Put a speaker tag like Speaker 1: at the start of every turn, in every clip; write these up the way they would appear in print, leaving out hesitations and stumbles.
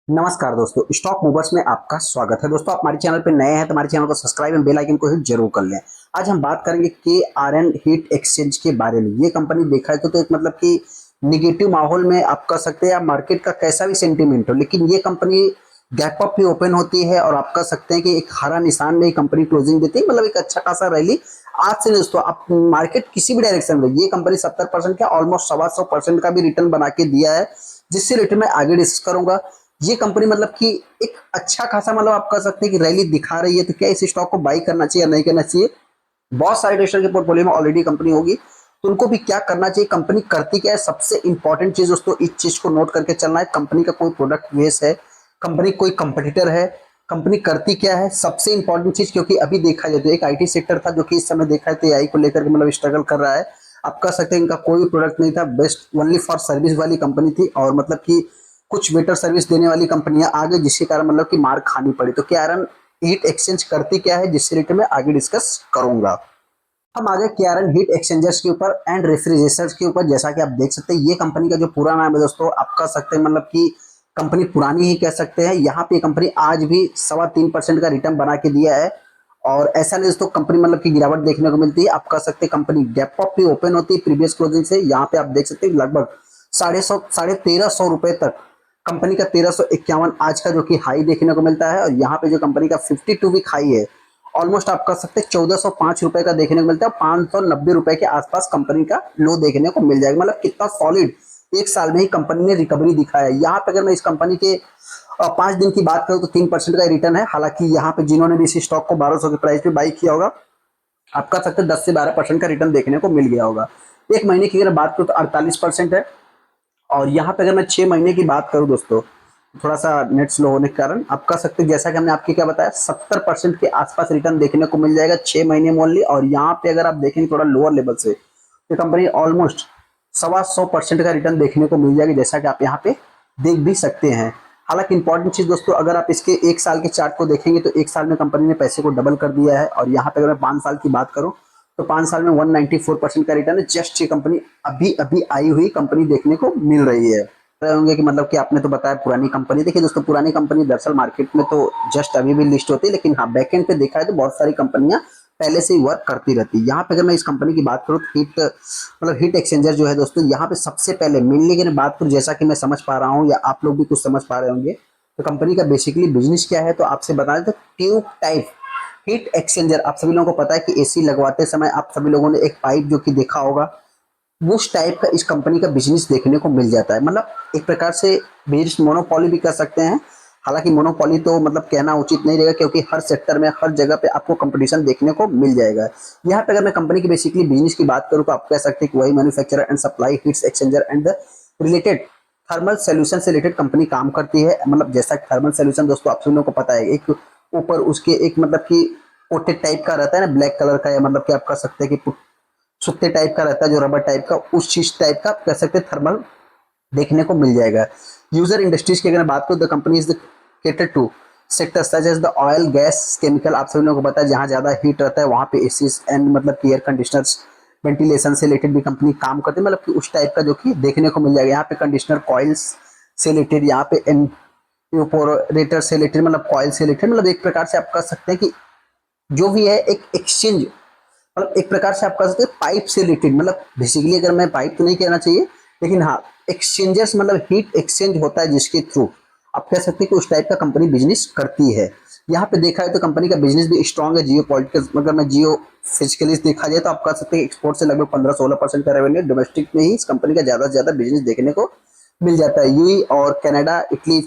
Speaker 1: नमस्कार दोस्तों, stock movers में आपका स्वागत है। दोस्तों, आप हमारे चैनल पे नए हैं तो हमारे चैनल को सब्सक्राइब एंड बेल आइकन को हिट जरूर कर लें। आज हम बात करेंगे के आर एन हीट एक्सचेंज के बारे में। ये कंपनी देखा है तो एक मतलब कि निगेटिव माहौल में आप कह सकते हैं, या मार्केट का कैसा भी सेंटीमेंट हो, लेकिन ये कंपनी गैप अप भी ओपन होती है और आप कह सकते हैं कि एक हरा निशान में कंपनी क्लोजिंग देती है, मतलब एक अच्छा खासा रैली। आज से दोस्तों आप मार्केट किसी भी डायरेक्शन में, ये कंपनी 70% का ऑलमोस्ट 125% का भी रिटर्न बना के दिया है, जिससे रिटर्न में आगे डिस्कस करूंगा। ये कंपनी मतलब कि एक अच्छा खासा, मतलब आप कह सकते हैं कि रैली दिखा रही है, तो क्या इस स्टॉक को बाई करना चाहिए या नहीं करना चाहिए। बहुत सारे ट्रेडर के पोर्टफोलियो में ऑलरेडी कंपनी होगी, तो उनको भी क्या करना चाहिए, कंपनी करती क्या है। सबसे इंपॉर्टेंट चीज दोस्तों, इस चीज को नोट करके चलना है। कंपनी का कोई प्रोडक्ट बेस है, कंपनी कोई कंपटीटर है, कंपनी करती क्या है, सबसे इंपॉर्टेंट चीज। क्योंकि अभी देखा जाए तो एक आईटी सेक्टर था जो कि इस समय देखा है तो एआई को लेकर के मतलब स्ट्रगल कर रहा है। आप कह सकते हैं इनका कोई भी प्रोडक्ट नहीं था, बेस्ट ओनली फॉर सर्विस वाली कंपनी थी, और मतलब कि कुछ बेटर सर्विस देने वाली कंपनियां आ गई, जिसके कारण मतलब कि मार खानी पड़ी। तो क्या हीट एक्सचेंज करती क्या है, जिससे रिलेटेड मैं आगे डिस्कस करूंगा। हम आ गए केआरएन हीट एक्सचेंजर्स के ऊपर एंड रेफ्रिजरेटर्स के ऊपर। जैसा कि आप देख सकते हैं, ये कंपनी का जो पूरा नाम है दोस्तों, आप कह सकते हैं मतलब कि कंपनी पुरानी ही कह सकते हैं। यहाँ पे कंपनी आज भी 3.25% का रिटर्न बना के दिया है, और ऐसा नहीं दोस्तों कंपनी मतलब की गिरावट देखने को मिलती है। आप कह सकते हैं कंपनी गैप अप भी ओपन होती है प्रीवियस क्लोजिंग से। यहाँ पे आप देख सकते हैं लगभग 1350 रुपए तक कंपनी का 1351 आज का जो कि हाई देखने को मिलता है। और यहाँ पे जो कंपनी का 52 वीक हाई है, ऑलमोस्ट आप कह सकते हैं 1405 रुपए का देखने को मिलता है। 590 रुपए के आसपास कंपनी का लो देखने को मिल जाएगा। मतलब कितना सॉलिड एक साल में ही कंपनी ने रिकवरी दिखाया है। यहाँ पे अगर मैं इस कंपनी के 5 दिन की बात करूँ तो 3% का रिटर्न है। हालांकि यहाँ पे जिन्होंने भी इसी स्टॉक को 1200 के प्राइस पे बाई किया होगा, आप कह सकते हैं 10 से 12% का रिटर्न देखने को मिल गया होगा। एक महीने की अगर बात करूँ तो 48% है। और यहाँ पे अगर मैं 6 महीने की बात करूँ दोस्तों, थोड़ा सा नेट स्लो होने के कारण आप कह सकते हैं, जैसा कि हमने आपके क्या बताया, 70% के आसपास रिटर्न देखने को मिल जाएगा 6 महीने में ओनली। और यहाँ पे अगर आप देखेंगे थोड़ा लोअर लेवल से, तो कंपनी ऑलमोस्ट 125% का रिटर्न देखने को मिल जाएगी, जैसा कि आप यहाँ पे देख भी सकते हैं। हालांकि इंपॉर्टेंट चीज दोस्तों, अगर आप इसके एक साल के चार्ट को देखेंगे तो एक साल में कंपनी ने पैसे को डबल कर दिया है। और यहाँ पे अगर मैं 5 साल की बात करूँ तो 5 साल में 194% का रिटर्न है। जस्ट ये कंपनी अभी अभी आई हुई कंपनी देखने को मिल रही है। रहे होंगे कि मतलब कि आपने तो बताया पुरानी कंपनी। देखिए दोस्तों, पुरानी कंपनी दरअसल मार्केट में तो जस्ट अभी भी लिस्ट होती है, लेकिन हाँ बैकएंड पे देखा है तो बहुत सारी कंपनियां पहले से ही वर्क करती रहती है। यहाँ पे अगर मैं इस कंपनी की बात करूँ तो हीट एक्सचेंजर जो है दोस्तों, यहाँ पे सबसे पहले मेनली अगर बात करूँ, जैसा कि मैं समझ पा रहा हूँ या आप लोग भी कुछ समझ पा रहे होंगे, तो कंपनी का बेसिकली बिजनेस क्या है तो आपसे बता दें तो ट्यूब टाइप हीट एक्सचेंजर। आप सभी लोगों को पता है कि एसी लगवाते समय आप सभी लोगों ने एक पाइप जो कि देखा होगा, उस टाइप का इस कंपनी का बिजनेस देखने को मिल जाता है। मतलब एक प्रकार से बिजनेस मोनोपोली भी कर सकते हैं। हालांकि मोनोपोली तो मतलब कहना उचित नहीं रहेगा, क्योंकि हर सेक्टर में हर जगह पे आपको कंपटीशन देखने को मिल जाएगा। यहाँ पे अगर मैं कंपनी की बेसिकली बिजनेस की बात करूँ तो आप कह सकते हैं कि वही manufacturer and supply heats exchanger and related thermal solution से रिलेटेड कंपनी काम करती है। मतलब जैसा थर्मल सोल्यूशन दोस्तों आप सभी लोगों को पता है, एक ऊपर उसके एक मतलब कि कोटेड टाइप का रहता है ना, ब्लैक कलर का, या मतलब कि आप कह सकते हैं कि सुत्ते टाइप का रहता है जो रबर टाइप का, उस चीज टाइप का कह सकते हैं थर्मल देखने को मिल जाएगा। यूजर इंडस्ट्रीज की अगर बात करूँ, the company is cater to sector such as the oil gas chemical. आप सभी लोगों को पता है जहाँ ज्यादा हीट रहता है वहाँ पे एसी एंड मतलब कि एयर कंडीशनर्स वेंटिलेशन से रिलेटेड भी कंपनी काम करती है। मतलब कि उस टाइप का जो कि देखने को मिल जाएगा। यहाँ पे कंडीशनर कॉइल्स से रिलेटेड, यहाँ पे इवेपोरेटर से रिलेटेड, मतलब कॉइल से रिलेटेड, मतलब एक प्रकार से आप कह सकते हैं कि जो भी है एक एक्सचेंज, मतलब एक प्रकार से आप कह सकते हैं पाइप से रिलेटेड। मतलब बेसिकली अगर मैं पाइप तो नहीं कहना चाहिए, लेकिन हाँ एक्सचेंजर्स मतलब हीट एक्सचेंज होता है जिसके थ्रू आप कह सकते हैं कि उस टाइप का कंपनी बिजनेस करती है। यहाँ पे देखा है तो कंपनी का बिजनेस भी स्ट्रॉन्ग है। जियो पॉलिटिकल अगर मैं जियो फिजिकली देखा जाए तो आप कह सकते हैं एक्सपोर्ट से लगभग 15-16% का रेवेन्यू, डोमेस्टिक में ही इस कंपनी का ज्यादा से ज्यादा बिजनेस देखने को मिल जाता है। यूई और कनाडा इटली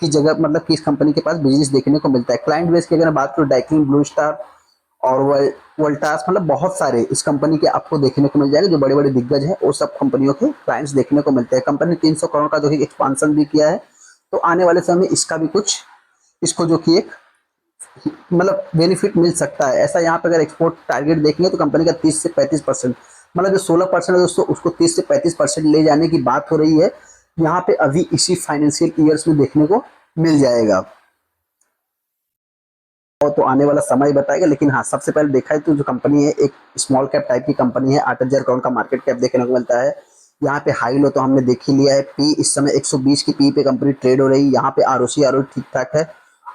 Speaker 1: की जगह मतलब कि इस कंपनी के पास बिजनेस देखने को मिलता है। क्लाइंट बेस की अगर बात करूँ, डाइकिन, ब्लू स्टार और वोल्टास, मतलब बहुत सारे इस कंपनी के आपको देखने को मिल जाएगा। जो बड़े बड़े दिग्गज है वो सब कंपनियों के क्लाइंट्स देखने को मिलते हैं। कंपनी 300 करोड़ का जो कि एक्सपांसन भी किया है, तो आने वाले समय में इसका भी कुछ इसको जो कि एक मतलब बेनिफिट मिल सकता है। ऐसा यहाँ पे अगर एक्सपोर्ट टारगेट देखेंगे तो कंपनी का 30 से 35%, मतलब जो 16% है दोस्तों उसको 30 से 35% ले जाने की बात हो रही है। यहाँ पे अभी इसी फाइनेंशियल ईयर्स में देखने को मिल जाएगा, और तो आने वाला समय ही बताएगा। लेकिन हाँ सबसे पहले देखा है तो जो कंपनी है एक स्मॉल कैप टाइप की कंपनी है, 8,000 करोड़ का मार्केट कैप देखने को मिलता है। यहाँ पे हाई लो तो हमने देख ही लिया है। पी इस समय 120 की पी पे कंपनी ट्रेड हो रही है। यहाँ पे आरओसी आरओ ठीक ठाक है।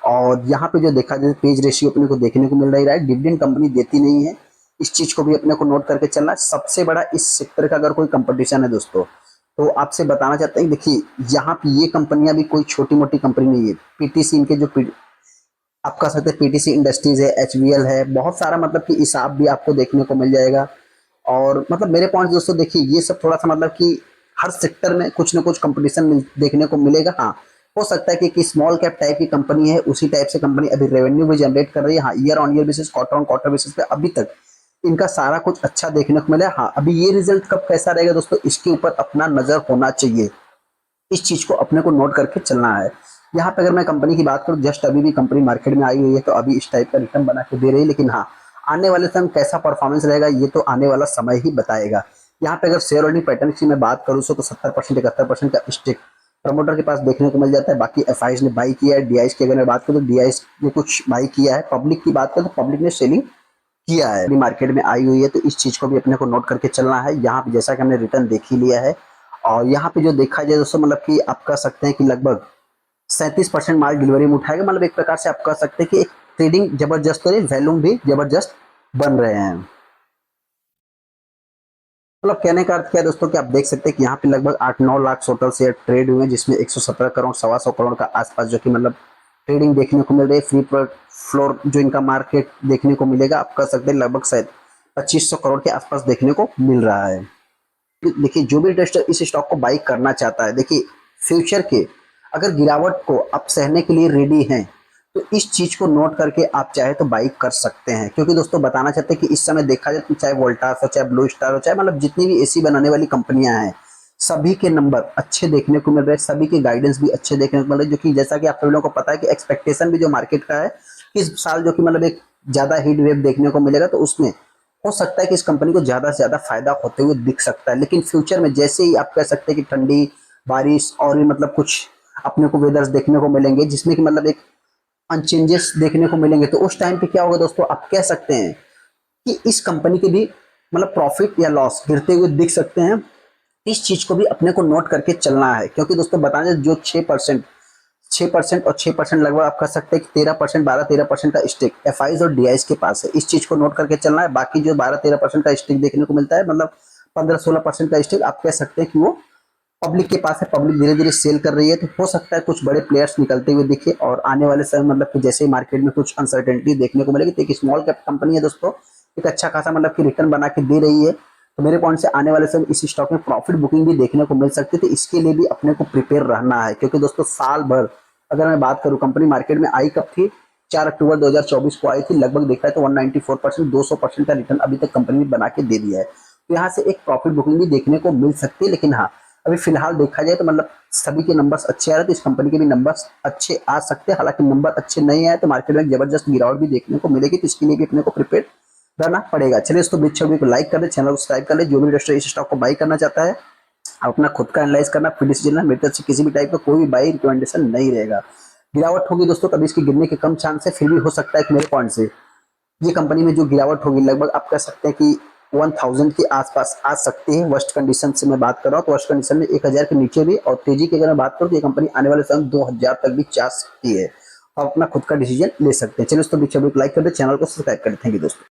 Speaker 1: और यहाँ पे जो देखा जाए पेज रेशियो अपने को देखने को मिल रही है। डिविडेंड कंपनी देती नहीं है, इस चीज को भी अपने को नोट करके चलना है। सबसे बड़ा इस सेक्टर का अगर कोई कंपटीशन है दोस्तों, तो आपसे बताना चाहते हैं, देखिए यहाँ पे ये कंपनियां भी कोई छोटी मोटी कंपनी नहीं है। पीटीसी इनके जो आप कह सकते हैं पीटीसी इंडस्ट्रीज है, एचवीएल है, बहुत सारा मतलब कि हिसाब भी आपको देखने को मिल जाएगा। और मतलब मेरे पॉइंट दोस्तों देखिए ये सब थोड़ा सा मतलब कि हर सेक्टर में कुछ ना कुछ कंपटीशन देखने को मिलेगा। हाँ, हो सकता है कि स्मॉल कैप टाइप की कंपनी है, उसी टाइप से कंपनी अभी रेवेन्यू भी जनरेट कर रही है। हाँ, year on year basis, quarter on quarter basis पे अभी तक इनका सारा कुछ अच्छा देखने को मिला है। हाँ, अभी ये रिजल्ट कब कैसा रहेगा दोस्तों, इसके ऊपर अपना नजर होना चाहिए। इस चीज को अपने को नोट करके चलना है। यहाँ पे अगर मैं कंपनी की बात करूँ, जस्ट अभी भी कंपनी मार्केट में आई हुई है, तो अभी इस टाइप का रिटर्न बना के दे रही है। लेकिन हाँ, आने वाले समय कैसा परफॉर्मेंस रहेगा ये तो आने वाला समय ही बताएगा। यहाँ पे अगर शेयर होल्डिंग पैटर्न की मैं बात करूँ तो 70% 71% का स्टेक प्रमोटर के पास देखने को मिल जाता है। बाकी एफआईज ने बाई किया है। डीआईज की अगर मैं बात करूँ तो डीआईज ने कुछ बाई किया है। पब्लिक की बात करूँ तो पब्लिक ने सेलिंग किया है। अभी मार्केट में आई हुई है, तो इस चीज को भी अपने को नोट करके चलना है। यहाँ पे जैसा कि हमने रिटर्न देख ही लिया है। और यहाँ पे जो देखा जाए दोस्तों, मतलब कि आप कह सकते हैं कि लगभग 37% माल डिलीवरी में उठाएगा। मतलब एक प्रकार से आप कह सकते हैं कि एक ट्रेडिंग जबरदस्त हो रही है, वैल्यूम भी जबरदस्त बन रहे हैं। मतलब कहने का अर्थ क्या है दोस्तों कि आप देख सकते हैं कि यहाँ पे लगभग 8-9 लाख टोटल शेयर ट्रेड हुए हैं, जिसमें 117 करोड़ 125 करोड़ का आसपास जो कि मतलब ट्रेडिंग देखने को मिल रही है। फ्री फ्लोर जो इनका मार्केट देखने को मिलेगा, आप कह सकते हैं लगभग शायद 2500 करोड़ के आसपास देखने को मिल रहा है। देखिए जो भी इन्वेस्टर इस स्टॉक को बाई करना चाहता है, देखिए फ्यूचर के अगर गिरावट को आप सहने के लिए रेडी हैं, तो इस चीज को नोट करके आप चाहे तो बाई कर सकते हैं। क्योंकि दोस्तों बताना चाहते हैं कि इस समय देखा जाए तो चाहे वोल्टास हो, चाहे ब्लू स्टार हो, चाहे मतलब जितनी भी एसी बनाने वाली कंपनियां हैं, सभी के नंबर अच्छे देखने को मिल रहे हैं, सभी के गाइडेंस भी अच्छे देखने को मिल रहे हैं। जो कि जैसा कि आप सभी लोगों को पता है कि एक्सपेक्टेशन भी जो मार्केट का है इस साल, जो कि मतलब एक ज्यादा हीट वेव देखने को मिलेगा, तो उसमें हो सकता है कि इस कंपनी को ज्यादा से ज्यादा फायदा होते हुए दिख सकता है। लेकिन फ्यूचर में जैसे ही आप कह सकते हैं कि ठंडी बारिश और भी मतलब कुछ अपने को वेदर्स देखने को मिलेंगे, जिसमें कि मतलब एक अनचेंजेस देखने को मिलेंगे, तो उस टाइम पे क्या होगा दोस्तों, आप कह सकते हैं कि इस कंपनी के भी मतलब प्रॉफिट या लॉस गिरते हुए दिख सकते हैं। इस चीज को भी अपने को नोट करके चलना है। क्योंकि दोस्तों बताना जो 6% और 6% लगभग आप कह सकते हैं कि 13%, 12-13% का स्टेक एफआईज और डीआईज के पास है। इस चीज को नोट करके चलना है। बाकी जो 12-13% का स्टेक देखने को मिलता है, मतलब 15-16% का स्टेक आप कह सकते हैं कि वो पब्लिक के पास है। पब्लिक धीरे धीरे सेल कर रही है, तो हो सकता है कुछ बड़े प्लेयर्स निकलते हुए दिखे। और आने वाले समय मतलब कि जैसे ही मार्केट में कुछ अनसर्टेनिटी देखने को मिलेगी, तो एक स्मॉल कैप कंपनी है दोस्तों, एक अच्छा खासा मतलब कि रिटर्न बना के दे रही है। तो मेरे पॉइंट से आने वाले समय इस स्टॉक में प्रॉफिट बुकिंग भी देखने को मिल सकती है। तो इसके लिए भी अपने को प्रिपेयर रहना है। क्योंकि दोस्तों साल भर अगर मैं बात करूं, कंपनी मार्केट में आई कब थी, 4 अक्टूबर 2024 को आई थी। लगभग देखा है तो 194%, 200% का रिटर्न अभी तक कंपनी ने बना के दे दिया है। तो यहाँ से एक प्रॉफिट बुकिंग भी देखने को मिल सकती है। लेकिन हाँ, अभी फिलहाल देखा जाए तो मतलब सभी के नंबर्स अच्छे आ रहे हैं, तो इस कंपनी के भी नंबर्स अच्छे आ सकते हैं। हालांकि नंबर अच्छे नहीं आए तो मार्केट में जबरदस्त गिरावट भी देखने को मिलेगी, तो इसके लिए भी अपने को प्रिपेयर रहना पड़ेगा। चलिए दोस्तों, वीडियो को लाइक कर दे, चैनल को सब्सक्राइब कर ले। जो भी इन्वेस्टर इस स्टॉक को बाई करना चाहता है, अपना खुद का एनालाइज करना, फिर डिसीजन है। मेरी तरफ से किसी भी टाइप का कोई भी बाई रिकमेंडेशन नहीं रहेगा। गिरावट होगी दोस्तों, कभी इसके गिरने के कम चांस है, फिर भी हो सकता है कि मेरे पॉइंट से ये कंपनी में जो गिरावट होगी लगभग आप कह सकते हैं कि 1000 के आसपास आ सकती है। वर्स्ट कंडीशन से मैं बात कर रहा हूँ, तो वर्स्ट कंडीशन में 1000 के नीचे भी, और तेजी की अगर मैं बात करूँ तो ये कंपनी आने वाले समय 2000 तक भी जा सकती है। आप अपना खुद का डिसीजन ले सकते हैं। चलिए दोस्तों, वीडियो को लाइक कर दे, चैनल को सब्सक्राइब कर दे। थैंक यू दोस्तों।